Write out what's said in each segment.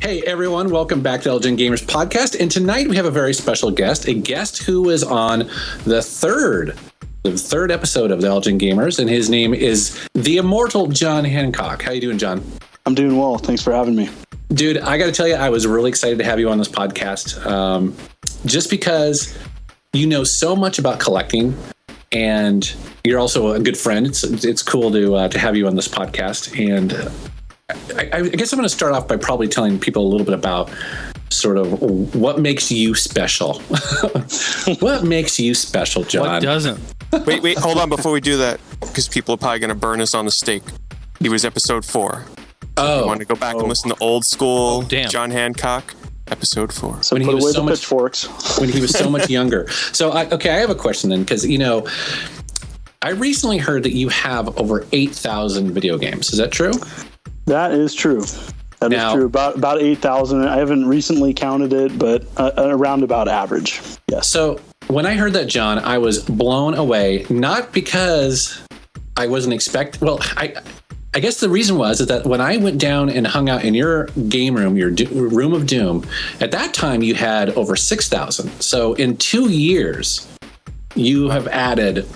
Hey everyone, welcome back to Elgin Gamers Podcast. And tonight we have a very special guest, a guest who is on the third episode of the Elgin Gamers, and his name is the immortal John Hancock. How you doing, John? I'm doing well. Thanks for having me. Dude, I got to tell you, I was really excited to have you on this podcast, just because you know so much about collecting, and you're also a good friend. It's cool to have you on this podcast, and I guess I'm going to start off by probably telling people a little bit about sort of what makes you special. What makes you special, John? What doesn't? Wait, hold on before we do that, because people are probably going to burn us on the stake. He was episode 4. You want to go back and listen to old school John Hancock, episode 4. So when he was so much pitchforks. When he was so much younger. So, I have a question then, because, I recently heard that you have over 8,000 video games. Is that true? That is true. That is true. About 8,000. I haven't recently counted it, but around about average. Yes. So when I heard that, John, I was blown away. Not because I wasn't expecting. Well, I guess the reason is that when I went down and hung out in your game room, your room of doom, at that time you had over 6,000. So in 2 years, you have added,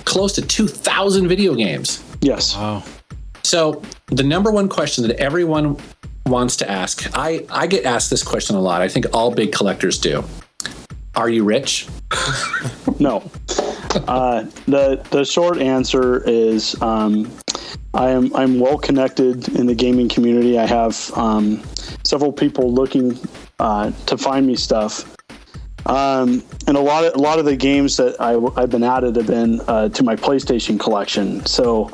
close to 2,000 video games. Yes. Wow. So the number one question that everyone wants to ask, I get asked this question a lot. I think all big collectors do. Are you rich? No. The short answer is I'm well connected in the gaming community. I have several people looking to find me stuff. And a lot of the games that I've been added have been to my PlayStation collection. So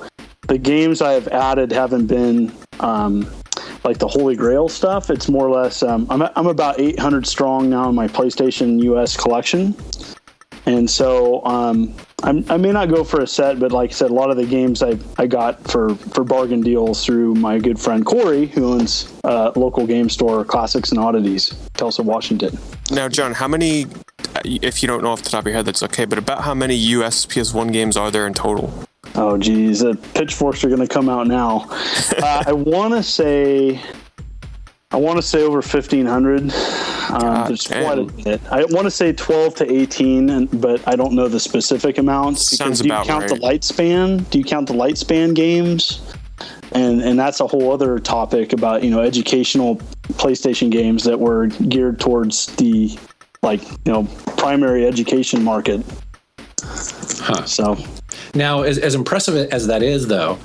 the games I have added haven't been like the Holy Grail stuff. It's more or less I'm about 800 strong now in my PlayStation US collection, and so I may not go for a set, but like I said, a lot of the games I got for bargain deals through my good friend Corey, who owns a local game store, Classics and Oddities, Tulsa, Washington. Now, John, how many? If you don't know off the top of your head, that's okay. But about how many US PS1 games are there in total? Oh, geez, the pitchforks are going to come out now. I want to say over 1,500. There's quite a bit. I want to say 12 to 18, but I don't know the specific amounts. Sounds do you about count right. the Lightspan? Do you count the Lightspan games? And that's a whole other topic about educational PlayStation games that were geared towards the primary education market. Huh. So. Now, as impressive as that is, though,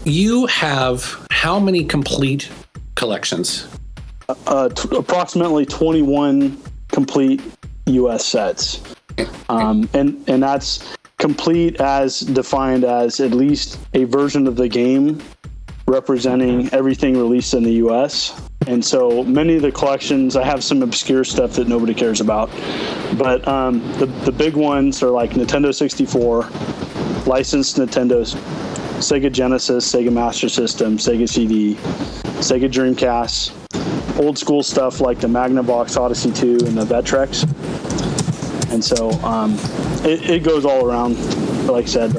you have how many complete collections? Approximately 21 complete U.S. sets. And that's complete as defined as at least a version of the game representing everything released in the U.S. And so many of the collections, I have some obscure stuff that nobody cares about. But the big ones are like Nintendo 64, licensed Nintendo, Sega Genesis, Sega Master System, Sega CD, Sega Dreamcast, old school stuff like the Magnavox Odyssey 2 and the Vectrex. And so it goes all around. But like I said,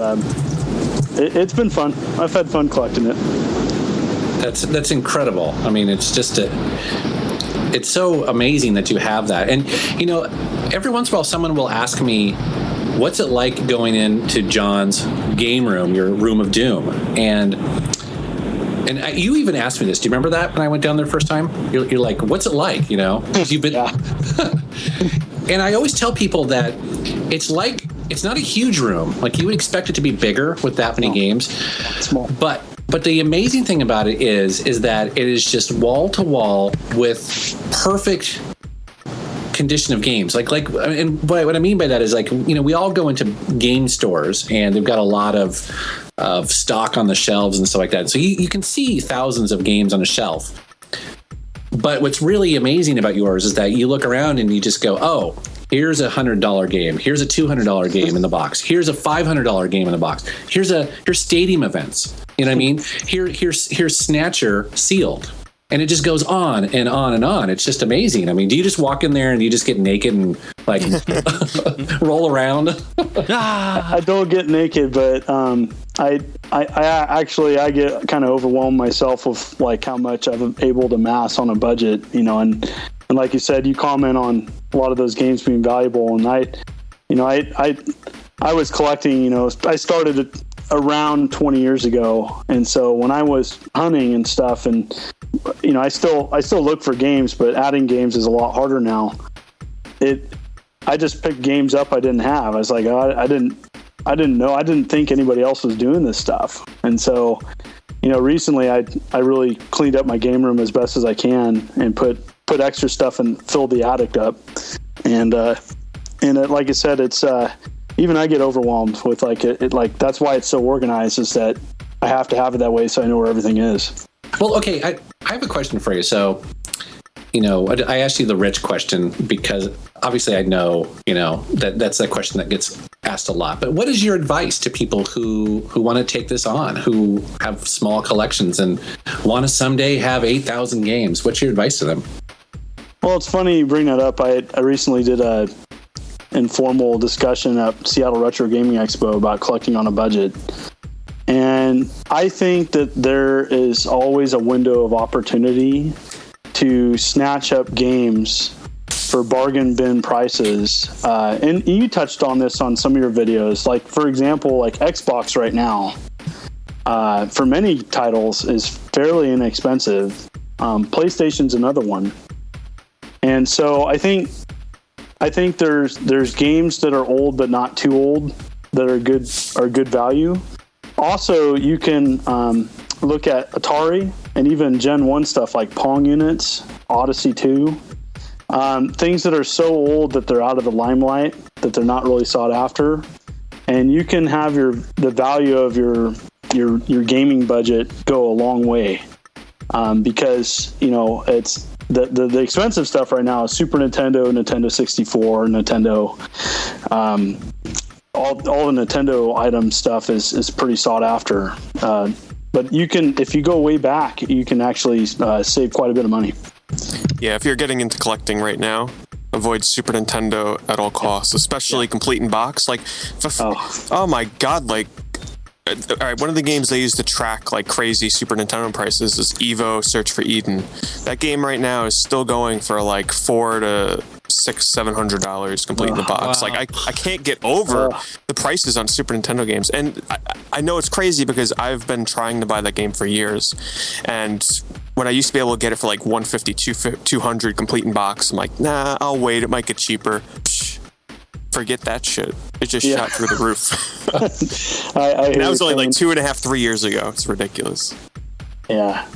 it's been fun. I've had fun collecting it. That's incredible. I mean, it's just it's so amazing that you have that. And every once in a while, someone will ask me, "What's it like going into John's game room, your room of doom?" And you even asked me this. Do you remember that when I went down there first time? You're like, "What's it like?" Because you've been. Yeah. And I always tell people that it's not a huge room. Like you would expect it to be bigger with that many games. Small. But the amazing thing about it is that it is just wall to wall with perfect condition of games. And what I mean by that is we all go into game stores and they've got a lot of stock on the shelves and stuff like that. So you can see thousands of games on a shelf. But what's really amazing about yours is that you look around and you just go, oh, here's $100 game. Here's a $200 game in the box. Here's a $500 game in the box. Here's stadium events. You know what I mean? Here's Snatcher sealed. And it just goes on and on and on. It's just amazing. I mean, do you just walk in there and you just get naked and like roll around? I don't get naked, but I I get kind of overwhelmed myself with like how much I'm able to amass on a budget, and like you said, you comment on a lot of those games being valuable, and I was collecting, I started it around 20 years ago, and so when I was hunting and stuff, and I still look for games, but adding games is a lot harder now. I just picked games up I didn't have. I was like, I didn't know. I didn't think anybody else was doing this stuff. And so, recently I really cleaned up my game room as best as I can and put extra stuff and filled the attic up. And like I said, it's even I get overwhelmed with like it. Like that's why it's so organized, is that I have to have it that way so I know where everything is. Well, okay, I have a question for you. So, I asked you the rich question because obviously I know, that's a question that gets asked a lot. But what is your advice to people who want to take this on, who have small collections and want to someday have 8,000 games? What's your advice to them? Well, it's funny you bring that up. I recently did a informal discussion at Seattle Retro Gaming Expo about collecting on a budget. And I think that there is always a window of opportunity to snatch up games for bargain bin prices. And you touched on this on some of your videos. Like, for example, like Xbox right now, for many titles is fairly inexpensive. PlayStation's another one. And so I think there's games that are old but not too old that are good value. Also, you can look at Atari and even Gen 1 stuff like Pong units, Odyssey 2, things that are so old that they're out of the limelight, that they're not really sought after. And you can have the value of your gaming budget go a long way, because it's the expensive stuff right now is Super Nintendo, Nintendo 64, Nintendo. All the Nintendo item stuff is pretty sought after. But you can, if you go way back, you can actually save quite a bit of money. Yeah, if you're getting into collecting right now, avoid Super Nintendo at all costs, especially complete in box. Like, oh my God, like, all right, one of the games they use to track like crazy Super Nintendo prices is Evo Search for Eden. That game right now is still going for like $400 to $700 complete in the box. Wow. Like I can't get over the prices on Super Nintendo games, and I know it's crazy because I've been trying to buy that game for years, and when I used to be able to get it for like $150, $200 complete in box, I'm like, nah, I'll wait. It might get cheaper. Forget that shit. It just shot through the roof. And that was only like 2.5, 3 years ago. It's ridiculous. Yeah.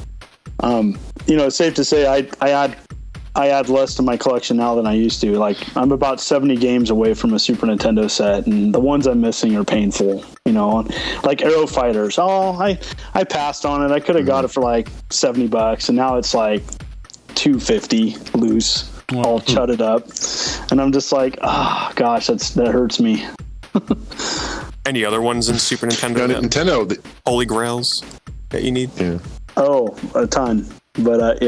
It's safe to say I add less to my collection now than I used to. Like, I'm about 70 games away from a Super Nintendo set, and the ones I'm missing are painful. Like Aero Fighters. I passed on it. I could have got it for like $70, and now it's like $250 loose. All chudded up, and I'm just like, gosh, that hurts me. Any other ones in Super Nintendo? Nintendo, Holy Grails that you need? Yeah. Oh, a ton, but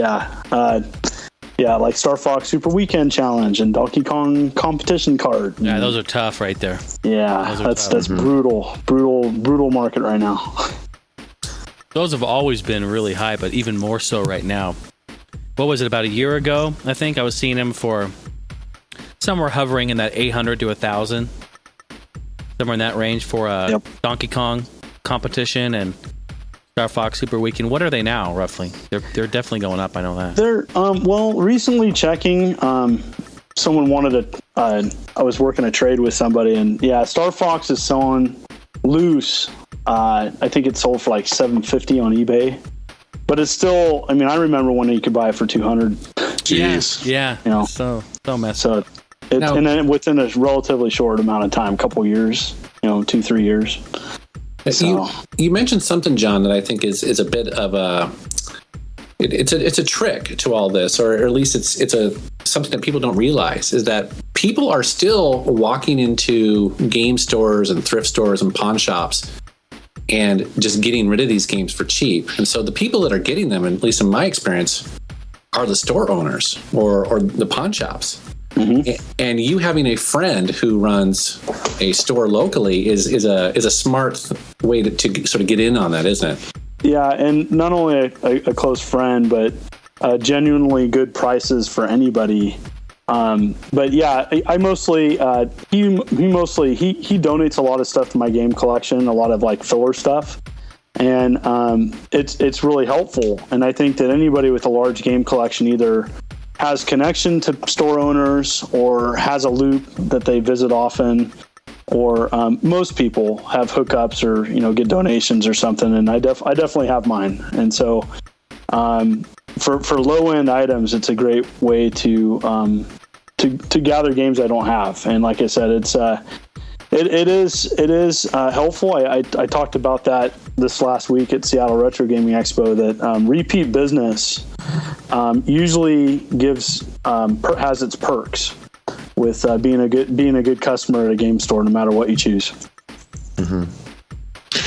like Star Fox Super Weekend Challenge and Donkey Kong Competition Card. Yeah, those are tough right there. Yeah, that's brutal market right now. Those have always been really high, but even more so right now. What was it, about a year ago? I think I was seeing them for somewhere hovering in that 800 to 1,000, somewhere in that range for Donkey Kong Competition and Star Fox Super Weekend. What are they now, roughly? They're definitely going up. I know that. They're recently checking. Someone wanted I was working a trade with somebody, and Star Fox is selling loose. I think it sold for like $750 on eBay. But it's still, I remember when you could buy it for $200. Jeez. Yeah. So messy. So and then within a relatively short amount of time, a couple years, 2-3 years. So. You mentioned something, John, that I think is a bit of a it's a trick to all this, or at least it's something that people don't realize, is that people are still walking into game stores and thrift stores and pawn shops and just getting rid of these games for cheap. And so the people that are getting them, at least in my experience, are the store owners or the pawn shops. And you having a friend who runs a store locally is a smart way to sort of get in on that, isn't it? Yeah, and not only a close friend, but genuinely good prices for anybody. But yeah, I mostly he donates a lot of stuff to my game collection, a lot of like filler stuff, and it's really helpful. And I think that anybody with a large game collection either has connection to store owners or has a loop that they visit often, or most people have hookups or get donations or something. And I definitely have mine. And so for low end items, it's a great way to gather games I don't have. And like I said, it is helpful. I talked about that this last week at Seattle Retro Gaming Expo, that repeat business usually has its perks with being a good customer at a game store, no matter what you choose.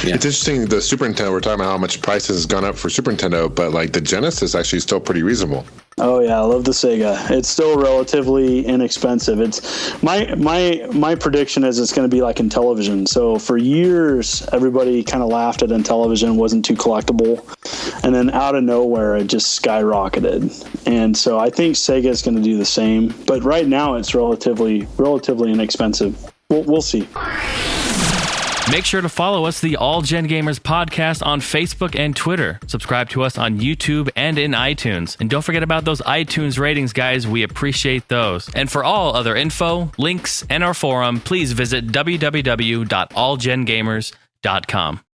Yeah. It's interesting, the Super Nintendo, we're talking about how much prices has gone up for Super Nintendo, but like the Genesis actually is still pretty reasonable. Oh yeah, I love the Sega. It's still relatively inexpensive. It's my prediction is it's going to be like Intellivision. So for years, everybody kind of laughed at Intellivision, wasn't too collectible, and then out of nowhere, it just skyrocketed. And so I think Sega is going to do the same. But right now, it's relatively inexpensive. We'll see. Make sure to follow us, the All Gen Gamers podcast, on Facebook and Twitter. Subscribe to us on YouTube and in iTunes. And don't forget about those iTunes ratings, guys. We appreciate those. And for all other info, links, and our forum, please visit www.allgengamers.com.